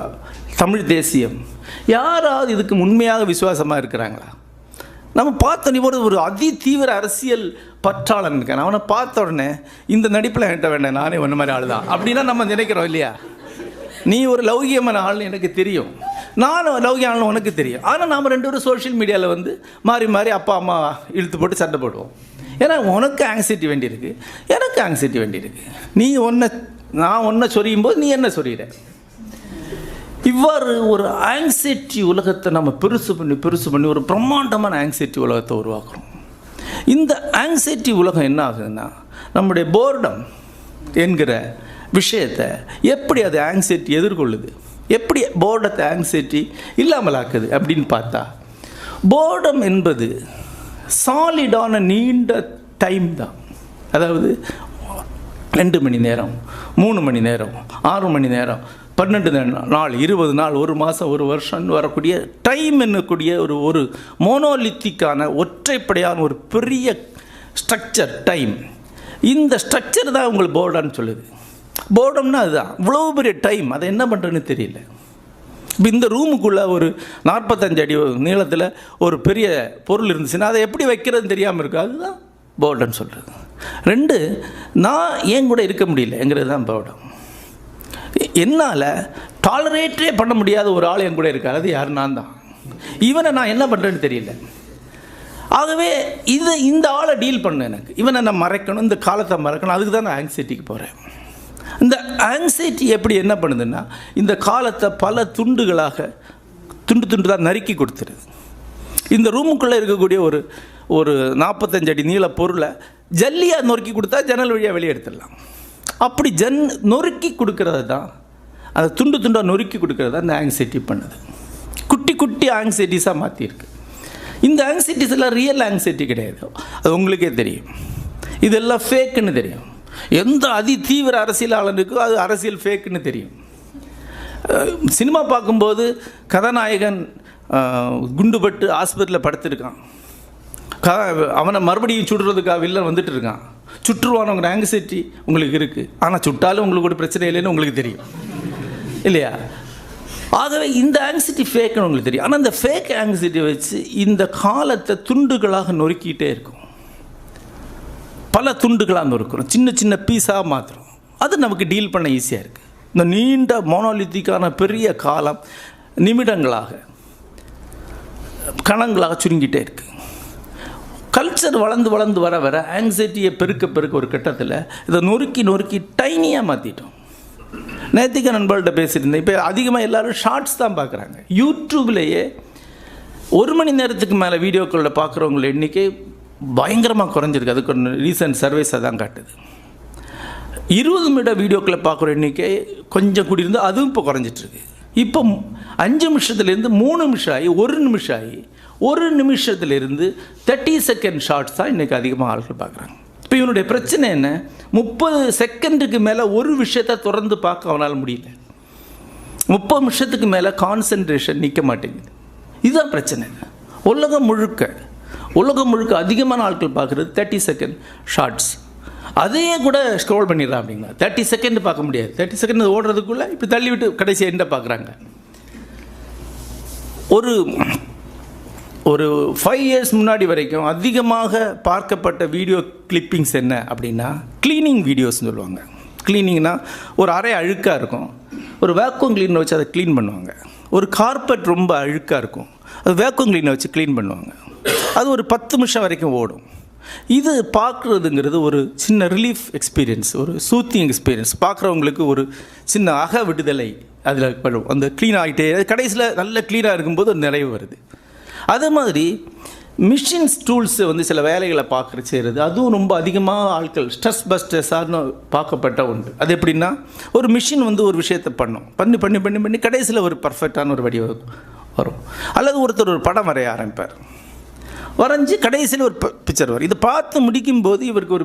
தமிழ் தேசியம், யாராவது இதுக்கு உண்மையாக விசுவாசமாக இருக்கிறாங்களா? நம்ம பார்த்த நீ ஒரு அதி தீவிர அரசியல் பற்றாளன் இருக்கான். அவனை பார்த்த உடனே இந்த நடிப்பில் என்கிட்ட வேண்டாம், நானே ஒன்று மாதிரி ஆள் தான் அப்படின்னா நம்ம நினைக்கிறோம் இல்லையா? நீ ஒரு லௌகியமான ஆள்னு எனக்கு தெரியும், நானும் லௌகிய ஆள்னு உனக்கு தெரியும். ஆனால் நாம் 2 பேரும் சோஷியல் மீடியாவில் மாறி மாறி அப்பா அம்மா இழுத்து போட்டு சண்டை போடுவோம். ஏன்னா உனக்கு ஆங்ஸைட்டி வேண்டியிருக்கு, எனக்கு ஆங்ஸைட்டி வேண்டியிருக்கு. நான் ஒன்றை சொரியும் போது நீ என்ன சொரியிற? இவ்வாறு ஒரு ஆங்ஸைட்டி உலகத்தை நம்ம பெருசு பண்ணி ஒரு பிரம்மாண்டமான ஆங்ஸைட்டி உலகத்தை உருவாக்குறோம். இந்த ஆங்ஸைட்டி உலகம் என்ன ஆகுதுன்னா, நம்முடைய போர்டம் என்கிற விஷயத்தை எப்படி அது ஆங்ஸைட்டி எதிர்கொள்ளுது, எப்படி போர்டத்தை ஆங்ஸைட்டி இல்லாமல் ஆக்குது அப்படின்னு பார்த்தா, போர்டம் என்பது சாலிடான நீண்ட டைம் தான். அதாவது 2 மணி நேரம், 3 மணி நேரம், 6 மணி நேரம் 12 நாள் 20 நாள் 1 மாதம் 1 வருஷம் வரக்கூடிய டைம் என்னக்கூடிய ஒரு மோனோலித்திக்கான ஒற்றைப்படையான ஒரு பெரிய ஸ்ட்ரக்சர் டைம். இந்த ஸ்ட்ரக்சர் தான் உங்களுக்கு போர்டான்னு சொல்லுது. போர்டம்னா அதுதான். இவ்வளோ பெரிய டைம், அதை என்ன பண்ணுறதுன்னு தெரியல. இப்போ இந்த ரூமுக்குள்ளே ஒரு 45 அடி நீளத்தில் ஒரு பெரிய பொருள் இருந்துச்சுன்னா அதை எப்படி வைக்கிறதுன்னு தெரியாமல் இருக்குது. அதுதான் போர்டம்னு சொல்கிறது. 2, நான் ஏன் கூட இருக்க முடியலங்கிறது தான் போர்டம். என்னால் டாலரேட்டே பண்ண முடியாத ஒரு ஆள் என் கூட இருக்கார். அது யார்? நான் தான். இவனை நான் என்ன பண்ணுறேன்னு தெரியல. ஆகவே இந்த ஆளை டீல் பண்ண எனக்கு இவனை நான் மறைக்கணும், இந்த காலத்தை மறைக்கணும். அதுக்கு தான் நான் ஆங்ஸைட்டிக்கு போகிறேன். இந்த ஆங்ஸைட்டி எப்படி என்ன பண்ணுதுன்னா, இந்த காலத்தை பல துண்டுகளாக துண்டு தான் நறுக்கி கொடுத்துருது. இந்த ரூமுக்குள்ளே இருக்கக்கூடிய ஒரு 45 அடி நீள பொருளை ஜல்லியாக நொறுக்கி கொடுத்தா ஜன்னல் வழியாக வெளியே எடுத்துடலாம். அப்படி நொறுக்கி கொடுக்கறது தான், அதை துண்டாக நொறுக்கி கொடுக்கறது தான் இந்த ஆங்ஸைட்டி பண்ணுது. குட்டி குட்டி ஆங்ஸைட்டிஸாக மாற்றிருக்கு. இந்த ஆங்ஸைட்டிஸ் எல்லாம் ரியல் ஆங்ஸைட்டி கிடையாது. அது உங்களுக்கே தெரியும். இதெல்லாம் ஃபேக்குன்னு தெரியும். எந்த அதி தீவிர அரசியலாளனுக்கோ அது அரசியல் ஃபேக்குன்னு தெரியும். சினிமா பார்க்கும்போது கதாநாயகன் குண்டுபட்டு ஆஸ்பத்திரியில் படுத்திருக்கான், அவனை மறுபடியும் சுடுறதுக்காக வில்லன் வந்துட்டு இருக்கான். சுற்றுவானவங்க ஆங்ஸைட்டி உங்களுக்கு இருக்குது. ஆனால் சுட்டாலும் உங்களுக்கு ஒரு பிரச்சனை இல்லைன்னு உங்களுக்கு தெரியும் இல்லையா? ஆகவே இந்த ஆங்ஸைட்டி ஃபேக்குன்னு உங்களுக்கு தெரியும். ஆனால் இந்த ஃபேக் ஆங்ஸைட்டி வச்சு இந்த காலத்தை துண்டுகளாக நொறுக்கிட்டே இருக்கும். பல துண்டுகளாக நொறுக்கிறோம், சின்ன சின்ன பீஸாக மாற்றுறோம். அது நமக்கு டீல் பண்ண ஈஸியாக இருக்குது. இந்த நீண்ட மோனோலித்திக்கான பெரிய காலம் நிமிடங்களாக கணங்களாக சுருங்கிட்டே இருக்குது. கல்ச்சர் வளர்ந்து வர ஆங்ஸைட்டியை பெருக்க ஒரு கட்டத்தில் இதை நொறுக்கி டைனியாக மாற்றிட்டோம். நேத்திக நண்பர்கள்ட்ட பேசியிருந்தேன். இப்போ அதிகமாக எல்லோரும் ஷார்ட்ஸ் தான் பார்க்குறாங்க. யூடியூப்லேயே 1 மணி நேரத்துக்கு மேலே வீடியோக்களில் பார்க்குறவங்கள எண்ணிக்கை பயங்கரமாக குறைஞ்சிருக்கு. அதுக்கு ஒரு ரீசன்ட் சர்வேஸை தான் காட்டுது. 20 நிமிட வீடியோக்களை பார்க்குற எண்ணிக்கை கொஞ்சம் கூடியிருந்து அதுவும் இப்போ குறைஞ்சிட்ருக்கு. இப்போ 5 நிமிஷத்துலேருந்து 3 நிமிஷம் ஆகி 1 நிமிஷம் ஆகி 1 நிமிஷத்துலேருந்து 30 செகண்ட் ஷார்ட்ஸ் தான் இன்றைக்கி அதிகமாக ஆட்கள் பார்க்குறாங்க. இப்போ இவனுடைய பிரச்சனை என்ன? 30 செகண்டுக்கு மேலே ஒரு விஷயத்தை தொடர்ந்து பார்க்க அவனால் முடியல. 30 நிமிஷத்துக்கு மேலே கான்சன்ட்ரேஷன் நிற்க மாட்டேங்குது. இதுதான் பிரச்சனை. உலகம் முழுக்க அதிகமான ஆட்கள் பார்க்குறது 30 செகண்ட் ஷார்ட்ஸ். அதையே கூட ஸ்க்ரோல் பண்ணிடலாம் அப்படிங்களா? 30 செகண்ட் பார்க்க முடியாது. 30 செகண்ட் ஓடுறதுக்குள்ளே இப்படி தள்ளி விட்டு கடைசி எண்டை பார்க்குறாங்க. ஒரு 5 இயர்ஸ் முன்னாடி வரைக்கும் அதிகமாக பார்க்கப்பட்ட வீடியோ கிளிப்பிங்ஸ் என்ன அப்படின்னா க்ளீனிங் வீடியோஸ்னு சொல்லுவாங்க. க்ளீனிங்னா ஒரு அறை அழுக்காக இருக்கும், ஒரு வேக்யூம் கிளீனர் வச்சு அதை க்ளீன் பண்ணுவாங்க. ஒரு கார்பெட் ரொம்ப அழுக்காக இருக்கும், அது வேக்யூம் கிளீனர் வச்சு க்ளீன் பண்ணுவாங்க. அது ஒரு 10 நிமிஷம் வரைக்கும் ஓடும். இது பார்க்குறதுங்கிறது ஒரு சின்ன ரிலீஃப் எக்ஸ்பீரியன்ஸ், ஒரு சூத்திங் எக்ஸ்பீரியன்ஸ். பார்க்குறவங்களுக்கு ஒரு சின்ன அக விடுதலை அதில் வரும். அந்த க்ளீன் ஆகிட்டே கடைசியில் நல்ல க்ளீனாக இருக்கும்போது ஒரு நிறைவு வருது. அதே மாதிரி மிஷின்ஸ் டூல்ஸு சில வேலைகளை செய்கிறது அதுவும் ரொம்ப அதிகமாக ஆட்கள் ஸ்ட்ரெஸ் பஸ்டர்ஸாக பார்க்கப்பட்ட ஒன்று. அது எப்படின்னா ஒரு மிஷின் ஒரு விஷயத்தை பண்ணி கடைசியில் ஒரு பர்ஃபெக்டான ஒரு வடிவம் வரும். அல்லது ஒருத்தர் ஒரு படம் வரைய ஆரம்பிப்பார், வரைஞ்சி கடைசியில் ஒரு பிக்சர் வரும். இதை பார்த்து முடிக்கும்போது இவருக்கு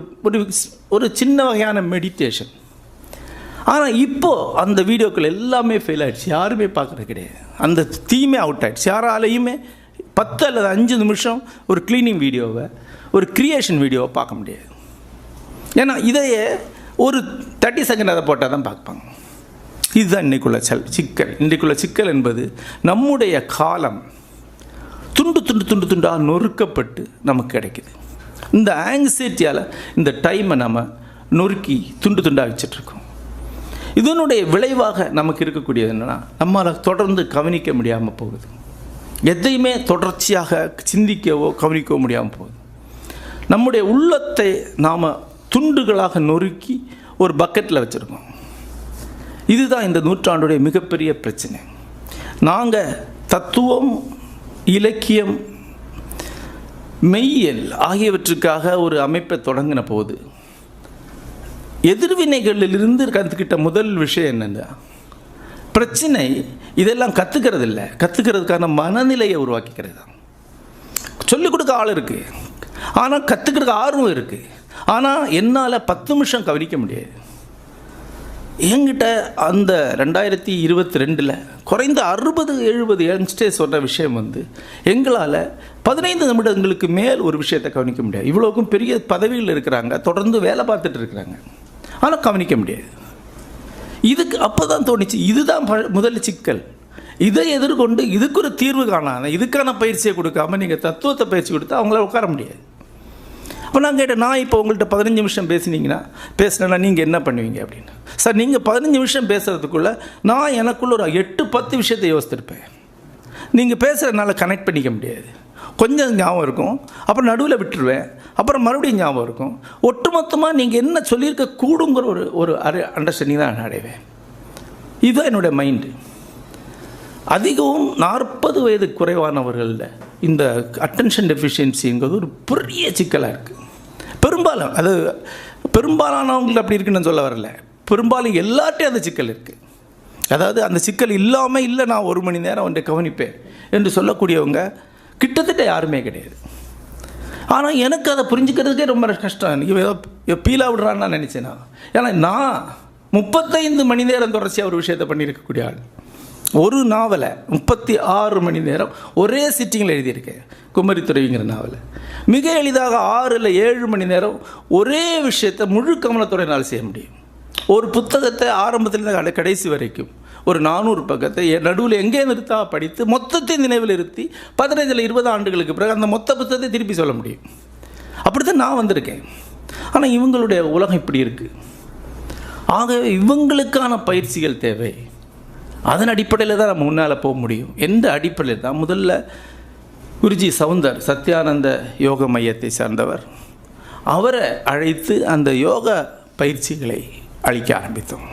ஒரு சின்ன வகையான மெடிடேஷன். ஆனால் இப்போது அந்த வீடியோக்கள் எல்லாமே ஃபெயில் ஆகிடுச்சு, யாருமே பார்க்குறது கிடையாது. அந்த தீமே அவுட் ஆகிடுச்சு. யாராலையுமே 10 அல்லது 5 நிமிஷம் ஒரு க்ளீனிங் வீடியோவை, ஒரு க்ரியேஷன் வீடியோவை பார்க்க முடியாது. ஏன்னா இதையே ஒரு 30 செகண்ட் அதை போட்டால் தான் பார்ப்பாங்க. இதுதான் இன்றைக்குள்ள சிக்கல். இன்றைக்குள்ள சிக்கல் என்பது நம்முடைய காலம் துண்டாக நொறுக்கப்பட்டு நமக்கு கிடைக்குது. இந்த ஆங்ஸைட்டியால் இந்த டைமை நம்ம நொறுக்கி துண்டாக வச்சிட்ருக்கோம். இதனுடைய விளைவாக நமக்கு இருக்கக்கூடியது என்னென்னா நம்மளால் தொடர்ந்து கவனிக்க முடியாமல் போகுது. எதையுமே தொடர்ச்சியாக சிந்திக்கவோ கவனிக்கவோ முடியாமல் போகுது. நம்முடைய உள்ளத்தை நாம் துண்டுகளாக நொறுக்கி ஒரு பக்கெட்டில் வச்சுருக்கோம். இதுதான் இந்த நூற்றாண்டுடைய மிகப்பெரிய பிரச்சனை. நாங்கள் தத்துவம், இலக்கியம், மெய்யியல் ஆகியவற்றுக்காக ஒரு அமைப்பை தொடங்கின போது எதிர்வினைகளிலிருந்து கற்றுக்கிட்ட முதல் விஷயம் என்னென்னா பிரச்சனை இதெல்லாம் கற்றுக்கிறது இல்லை, கற்றுக்கிறதுக்கான மனநிலையை உருவாக்கிக்கிறது தான். சொல்லிக் கொடுக்க ஆள் இருக்குது, ஆனால் கற்றுக்கிறதுக்கு ஆர்வம் இருக்குது. ஆனால் என்னால் 10 நிமிஷம் கவனிக்க முடியாது. என்கிட்ட அந்த 2022 குறைந்த 60-70 யங்ஸ்டர்ஸ் சொல்கிற விஷயம் வந்து எங்களால் 15 நிமிடங்களுக்கு மேல் ஒரு விஷயத்தை கவனிக்க முடியாது. இவ்வளோக்கும் பெரிய பதவியில் இருக்கிறாங்க, தொடர்ந்து வேலை பார்த்துட்டு இருக்கிறாங்க, ஆனால் கவனிக்க முடியாது. இதுக்கு அப்போ தான் தோணுச்சு, இதுதான் முதல் சிக்கல். இதை எதிர்கொண்டு இதுக்கு ஒரு தீர்வு காணாத, இதுக்கான பயிற்சியை கொடுக்காம நீங்கள் தத்துவத்தை பயிற்சி கொடுத்தா அவங்கள உட்கார முடியாது. அப்போ நான் கேட்டேன், நான் இப்போ உங்கள்கிட்ட 15 நிமிஷம் பேசினேன்னா நீங்கள் என்ன பண்ணுவீங்க அப்படின்னு. சார், நீங்கள் 15 நிமிஷம் பேசுகிறதுக்குள்ளே நான் எனக்குள்ள ஒரு 8-10 விஷயத்தை யோசித்திருப்பேன். நீங்கள் பேசுகிறதுனால கனெக்ட் பண்ணிக்க முடியாது. கொஞ்சம் ஞாபகம் இருக்கும், அப்புறம் நடுவில் விட்டுருவேன், அப்புறம் மறுபடியும் ஞாபகம் இருக்கும். ஒட்டுமொத்தமாக நீங்கள் என்ன சொல்லியிருக்க கூடுங்கிற ஒரு அண்டர்ஸ்டாண்டிங் தான் நான் அடைவேன். இதுதான் என்னுடைய மைண்டு. அதிகவும் 40 வயது குறைவானவர்களில் இந்த அட்டென்ஷன் டெஃபிஷியன்சிங்கிறது ஒரு பெரிய சிக்கலாக இருக்குது. பெரும்பாலானவங்களுக்கு அப்படி இருக்குன்னு சொல்ல வரல, பெரும்பாலும் எல்லார்ட்டையும் அந்த சிக்கல் இருக்குது. அதாவது அந்த சிக்கல் இல்லாமல் இல்லை நான் 1 மணி நேரம் ஒன்றை கவனிப்பேன் என்று சொல்லக்கூடியவங்க கிட்டத்தட்ட யாருமே கிடையாது. ஆனால் எனக்கு அதை புரிஞ்சுக்கிறதுக்கே ரொம்ப கஷ்டம். எனக்கு ஏதோ பீலா விடுறான்னு நான் நினச்சேன். ஏன்னா நான் 35 மணி நேரம் தொடர்ச்சியாக ஒரு விஷயத்தை பண்ணியிருக்கக்கூடிய ஆள். ஒரு நாவலை 36 மணி நேரம் ஒரே சிட்டிங்கில் எழுதியிருக்கேன். குமரித்துறைங்கிற நாவலை மிக எளிதாக 6-7 மணி நேரம் ஒரே விஷயத்தை முழு கவனத்தோட என்னால் செய்ய முடியும். ஒரு புத்தகத்தை ஆரம்பத்திலிருந்து கடைசி வரைக்கும் ஒரு 400 பக்கத்தை நடுவில் எங்கே நிறுத்தா படித்து மொத்தத்தை நினைவில் இருத்தி 15-20 ஆண்டுகளுக்கு பிறகு அந்த மொத்த புத்தகத்தை திருப்பி சொல்ல முடியும். அப்படி தான் நான் வந்திருக்கேன். ஆனால் இவங்களுடைய உலகம் இப்படி இருக்குது. ஆகவே இவங்களுக்கான பயிற்சிகள் தேவை. அதன் அடிப்படையில் தான் நம்ம முன்னால் போக முடியும். எந்த அடிப்படையில் தான் முதல்ல குருஜி சவுந்தர் சத்யானந்த யோக மையத்தை சார்ந்தவர், அவரை அழைத்து அந்த யோக பயிற்சிகளை அளிக்க ஆரம்பித்தோம்.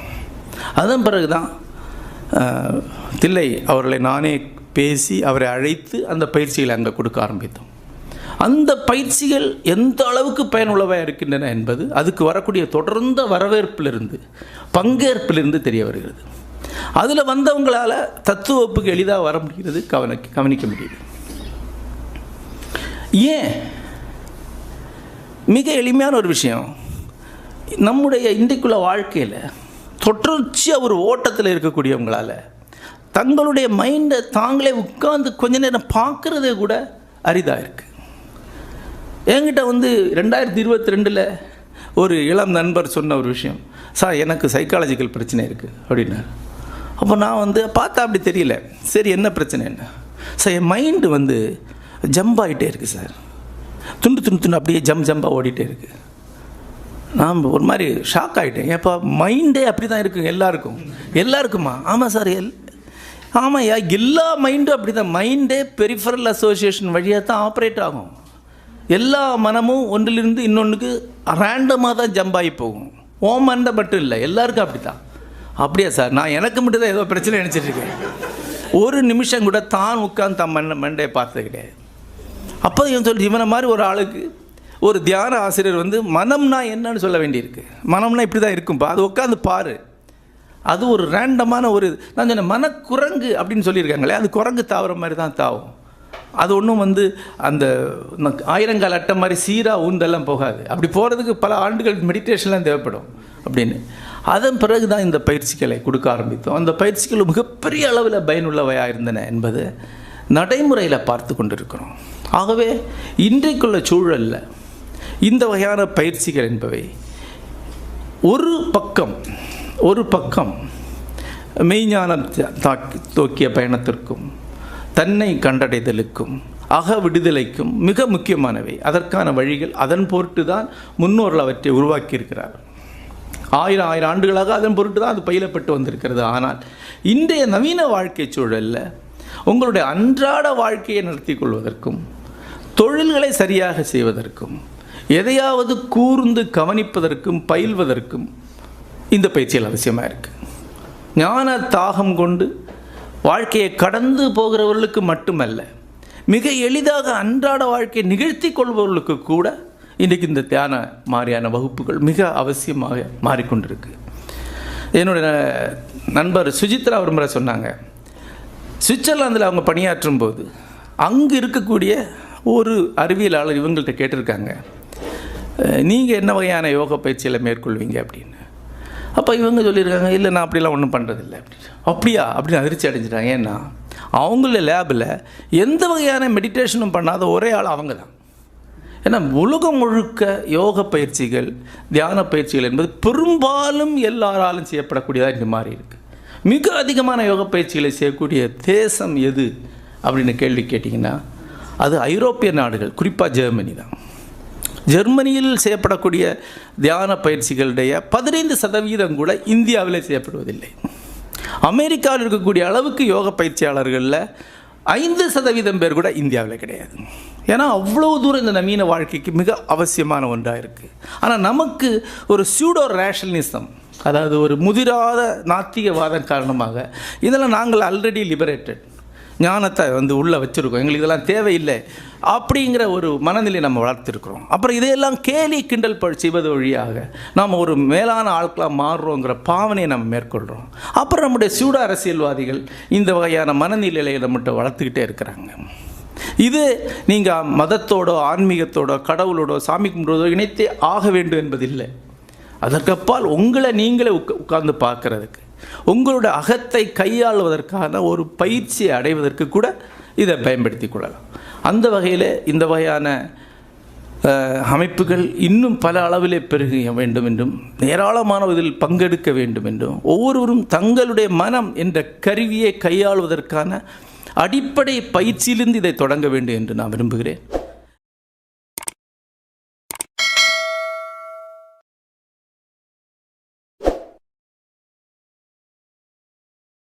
அதன் பிறகு தான் தில்லை அவர்களை நானே பேசி அவரை அழைத்து அந்த பயிற்சிகளை அங்கே கொடுக்க ஆரம்பித்தோம். அந்த பயிற்சிகள் எந்த அளவுக்கு பயனுள்ளதாக இருக்கின்றன என்பது அதுக்கு வரக்கூடிய தொடர்ந்த வரவேற்பிலிருந்து பங்கேற்பிலிருந்து தெரிய வருகிறது. அதில் வந்தவங்களால் தத்துவ வகுப்புக்கு எளிதாக வர முடிகிறது, கவனிக்க முடியுது. ஏன்? மிக எளிமையான ஒரு விஷயம். நம்முடைய இன்றைக்குள்ள வாழ்க்கையில் தொடர்ச்சியாக ஒரு ஓட்டத்தில் இருக்கக்கூடியவங்களால் தங்களுடைய மைண்டை தாங்களே உட்கார்ந்து கொஞ்ச நேரம் பார்க்குறதே கூட அரிதாக இருக்குது. என்கிட்ட 2022 ஒரு இளம் நண்பர் சொன்ன ஒரு விஷயம், சார் எனக்கு சைக்காலஜிக்கல் பிரச்சனை இருக்குது அப்படின்னாரு. அப்போ நான் பார்த்தா அப்படி தெரியல. சரி, என்ன பிரச்சனை என்ன சார்? என் மைண்டு ஜம்ப் ஆகிட்டே இருக்குது சார், துண்டு அப்படியே ஜம்பாக ஓடிட்டே இருக்குது. நான் ஒரு மாதிரி ஷாக் ஆகிட்டேன். ஏப்பா, மைண்டே அப்படி தான் இருக்குது எல்லாருக்குமா? ஆமாம் சார், ஆமாம்யா, எல்லா மைண்டும் அப்படி தான். மைண்டே பெரிஃபரல் அசோசியேஷன் வழியாக தான் ஆப்ரேட் ஆகும். எல்லா மனமும் ஒன்றிலிருந்து இன்னொன்றுக்கு ரேண்டமாக தான் ஜம்ப் ஆகி போகும். மண்டை மட்டும் இல்லை, எல்லாருக்கும் அப்படி தான். அப்படியா சார்? நான் எனக்கு மட்டும் தான் ஏதோ பிரச்சனை நினச்சிட்ருக்கேன். ஒரு நிமிஷம் கூட தான் உட்காந்து தான் மண்டையை பார்த்தது கிடையாது. அப்போ இவனை மாதிரி ஒரு ஆளுக்கு ஒரு தியான ஆசிரியர் மனம்னா என்னன்னு சொல்ல வேண்டியிருக்கு. மனம்னா இப்படி தான் இருக்கும்பா, அது உட்காந்து பாரு. அது ஒரு ரேண்டமான ஒரு, நான் சொன்னேன் மனக்குரங்கு அப்படின்னு சொல்லியிருக்காங்களே, அது குரங்கு தாவுற மாதிரி தான் தாவும். அது ஒன்றும் அந்த 1000 அட்டை மாதிரி சீராக ஊந்தெல்லாம் போகாது. அப்படி போகிறதுக்கு பல ஆண்டுகள் மெடிடேஷன்லாம் தேவைப்படும் அப்படின்னு. அதன் பிறகு தான் இந்த பயிற்சிகளை கொடுக்க ஆரம்பித்தோம். அந்த பயிற்சிகள் மிகப்பெரிய அளவில் பயனுள்ளவையாக இருந்தன என்பது நடைமுறையில் பார்த்து கொண்டிருக்கிறோம். ஆகவே இன்றைக்குள்ள சூழலில் இந்த வகையான பயிற்சிகள் என்பவை ஒரு பக்கம் மெய்ஞானம் தோக்கிய பயணத்திற்கும் தன்னை கண்டடைதலுக்கும் அக விடுதலைக்கும் மிக முக்கியமானவை. அதற்கான வழிகள் அதன் பொருட்டு தான் முன்னோர்கள் அவற்றை உருவாக்கியிருக்கிறார். 1000 ஆண்டுகளாக அதன் பொருட்டு தான் அது பயிலப்பட்டு வந்திருக்கிறது. ஆனால் இன்றைய நவீன வாழ்க்கை சூழலில் உங்களுடைய அன்றாட வாழ்க்கையை நடத்தி கொள்வதற்கும் தொழில்களை சரியாக செய்வதற்கும் எதையாவது கூர்ந்து கவனிப்பதற்கும் பயில்வதற்கும் இந்த பயிற்சிகள் அவசியமாக இருக்குது. ஞான தாகம் கொண்டு வாழ்க்கையை கடந்து போகிறவர்களுக்கு மட்டுமல்ல, மிக எளிதாக அன்றாட வாழ்க்கையை நிகழ்த்தி கொள்பவர்களுக்கு கூட இன்றைக்கு இந்த தியான மாதிரியான வகுப்புகள் மிக அவசியமாக மாறிக்கொண்டிருக்கு. என்னுடைய நண்பர் சுஜித்ரா ஒரு முறை சொன்னாங்க, சுவிட்சர்லாந்தில் அவங்க பணியாற்றும் போது அங்கு இருக்கக்கூடிய ஒரு அறிவியலாளர் இவங்கள்ட்ட கேட்டிருக்காங்க, நீங்கள் என்ன வகையான யோக பயிற்சியில் மேற்கொள்வீங்க அப்படின்னு. அப்போ அப்போ இவங்க சொல்லியிருக்காங்க, இல்லை நான் அப்படிலாம் ஒன்றும் பண்ணுறதில்லை. அப்படியா அப்படின்னு அதிர்ச்சி அடைஞ்சிட்டாங்க. ஏன்னா அவங்கள லேபில் எந்த வகையான மெடிடேஷனும் பண்ணாத ஒரே ஆள் அவங்க தான். ஏன்னா உலகம் முழுக்க யோக பயிற்சிகள், தியான பயிற்சிகள் என்பது பெரும்பாலும் எல்லாராலும் செய்யப்படக்கூடியதாக இன்று மாறி இருக்குது. மிக அதிகமான யோக பயிற்சிகளை செய்யக்கூடிய தேசம் எது அப்படின்னு கேள்வி கேட்டிங்கன்னா அது ஐரோப்பிய நாடுகள், குறிப்பாக ஜெர்மனி தான். ஜெர்மனியில் செய்யப்படக்கூடிய தியான பயிற்சிகளுடைய 15% கூட இந்தியாவிலே செய்யப்படுவதில்லை. அமெரிக்காவில் இருக்கக்கூடிய அளவுக்கு யோக பயிற்சியாளர்களில் 5% பேர் கூட இந்தியாவில் கிடையாது. ஏன்னா அவ்வளோ தூரம் இந்த நவீன வாழ்க்கைக்கு மிக அவசியமான ஒன்றாக இருக்குது. ஆனால் நமக்கு ஒரு சூடோ ரேஷனலிசம், அதாவது ஒரு முதிராத நாத்திகவாதம் காரணமாக இதெல்லாம் நாங்கள் ஆல்ரெடி லிபரேட்டட், ஞானத்தை உள்ளே வச்சுருக்கோம், எங்களுக்கு இதெல்லாம் தேவையில்லை அப்படிங்கிற ஒரு மனநிலை நம்ம வளர்த்துருக்குறோம். அப்புறம் இதையெல்லாம் கேலி கிண்டல் செய்வது வழியாக நாம் ஒரு மேலான ஆட்களாக மாறுறோங்கிற பாவனையை நம்ம மேற்கொள்கிறோம். அப்புறம் நம்முடைய சூட அரசியல்வாதிகள் இந்த வகையான மனநிலையை நம்மகிட்ட வளர்த்துக்கிட்டே இருக்கிறாங்க. இது நீங்கள் மதத்தோடோ ஆன்மீகத்தோடோ கடவுளோடோ சாமி கும்பிடுவதோ இணைத்தே ஆக வேண்டும் என்பதில்லை. அதற்கப்பால் உங்களை நீங்களே உட்கார்ந்து பார்க்குறதுக்கு, உங்களோட அகத்தை கையாளுவதற்கான ஒரு பயிற்சியை அடைவதற்கு கூட இதை பயன்படுத்தி கொள்ளலாம். அந்த வகையில் இந்த வகையான அமைப்புகள் இன்னும் பல அளவிலே பெருக வேண்டும் என்றும், ஏராளமானவதில் பங்கெடுக்க வேண்டும் என்றும், ஒவ்வொருவரும் தங்களுடைய மனம் என்ற கருவியை கையாளுவதற்கான அடிப்படை பயிற்சியிலிருந்து இதை தொடங்க வேண்டும் என்று நான் விரும்புகிறேன்.